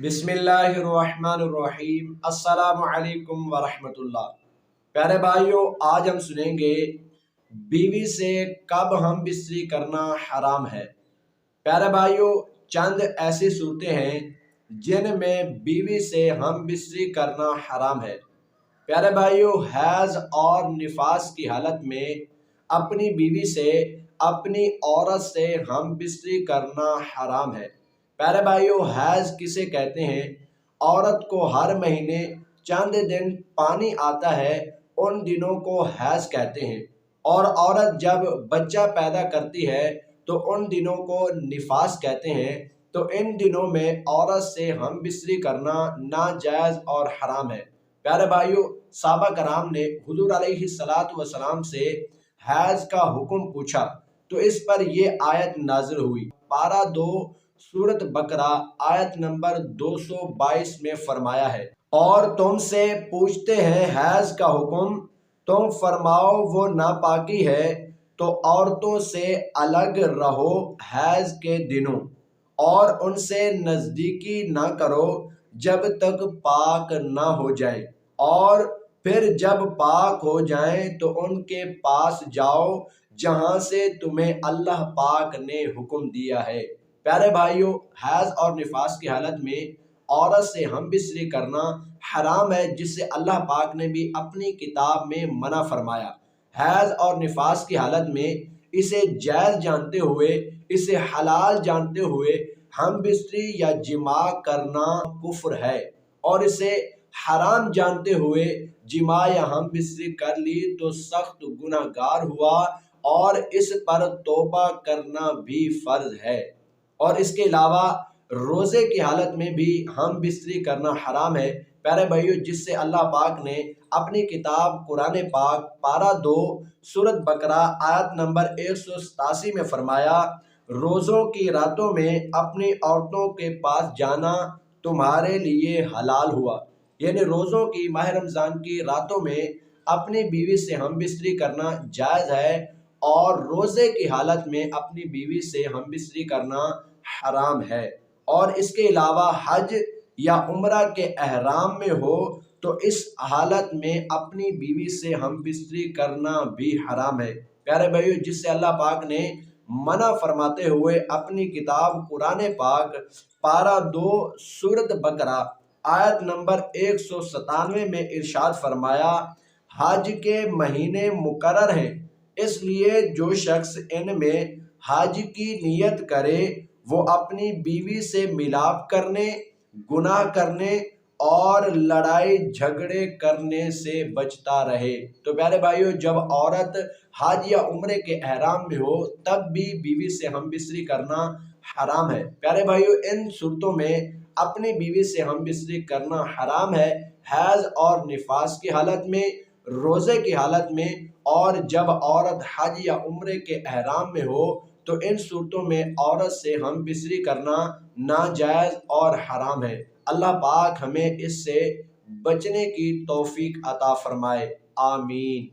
بسم اللہ الرحمن الرحیم۔ السلام علیکم ورحمۃ اللہ۔ پیارے بھائیوں، آج ہم سنیں گے بیوی سے کب ہم بستری کرنا حرام ہے۔ پیارے بھائیوں، چند ایسی صورتیں ہیں جن میں بیوی سے ہم بستری کرنا حرام ہے۔ پیارے بھائیوں، حیض اور نفاس کی حالت میں اپنی بیوی سے، اپنی عورت سے ہم بستری کرنا حرام ہے۔ پیارے بھائیوں، حیض کسے کہتے ہیں؟ عورت کو ہر مہینے چند دن پانی آتا ہے، ان دنوں کو حیض کہتے ہیں۔ اور عورت جب بچہ پیدا کرتی ہے تو ان دنوں کو نفاس کہتے ہیں۔ تو ان دنوں میں عورت سے ہم بستری کرنا ناجائز اور حرام ہے۔ پیارے بھائیوں، صحابہ کرام نے حضور علیہ السلام سے حیض کا حکم پوچھا تو اس پر یہ آیت نازل ہوئی۔ پارہ 2 سورۃ بقرہ آیت نمبر 222 میں فرمایا ہے، اور تم سے پوچھتے ہیں حیض کا حکم، تم فرماؤ وہ ناپاکی ہے، تو عورتوں سے الگ رہو حیض کے دنوں، اور ان سے نزدیکی نہ کرو جب تک پاک نہ ہو جائے، اور پھر جب پاک ہو جائیں تو ان کے پاس جاؤ جہاں سے تمہیں اللہ پاک نے حکم دیا ہے۔ پیارے بھائیوں، حیض اور نفاس کی حالت میں عورت سے ہم بستری کرنا حرام ہے، جس سے اللہ پاک نے بھی اپنی کتاب میں منع فرمایا۔ حیض اور نفاس کی حالت میں اسے جائز جانتے ہوئے، اسے حلال جانتے ہوئے ہم بستری یا جماع کرنا کفر ہے، اور اسے حرام جانتے ہوئے جماع یا ہم بستری کر لی تو سخت گناہ گار ہوا، اور اس پر توبہ کرنا بھی فرض ہے۔ اور اس کے علاوہ روزے کی حالت میں بھی ہم بستری کرنا حرام ہے۔ پیارے بھائیوں، جس سے اللہ پاک نے اپنی کتاب قرآن پاک پارہ 2 سورۃ بقرہ آیت نمبر 187 میں فرمایا، روزوں کی راتوں میں اپنی عورتوں کے پاس جانا تمہارے لیے حلال ہوا۔ یعنی روزوں کی، ماہ رمضان کی راتوں میں اپنی بیوی سے ہم بستری کرنا جائز ہے، اور روزے کی حالت میں اپنی بیوی سے ہم بستری کرنا حرام ہے۔ اور اس کے علاوہ حج یا عمرہ کے احرام میں ہو تو اس حالت میں اپنی بیوی سے ہم بستری کرنا بھی حرام ہے۔ پیارے بھائیو، جس سے اللہ پاک نے منع فرماتے ہوئے اپنی کتاب قرآن پاک پارہ 2 سورۃ بقرہ آیت نمبر 197 میں ارشاد فرمایا، حج کے مہینے مقرر ہیں، اس لیے جو شخص ان میں حج کی نیت کرے وہ اپنی بیوی سے ملاپ کرنے، گناہ کرنے اور لڑائی جھگڑے کرنے سے بچتا رہے۔ تو پیارے بھائیو، جب عورت حج یا عمرے کے احرام میں ہو تب بھی بیوی سے ہم بستری کرنا حرام ہے۔ پیارے بھائیو، ان صورتوں میں اپنی بیوی سے ہم بستری کرنا حرام ہے، حیض اور نفاس کی حالت میں، روزے کی حالت میں، اور جب عورت حج یا عمرے کے احرام میں ہو تو ان صورتوں میں عورت سے ہم بستری کرنا ناجائز اور حرام ہے۔ اللہ پاک ہمیں اس سے بچنے کی توفیق عطا فرمائے، آمین۔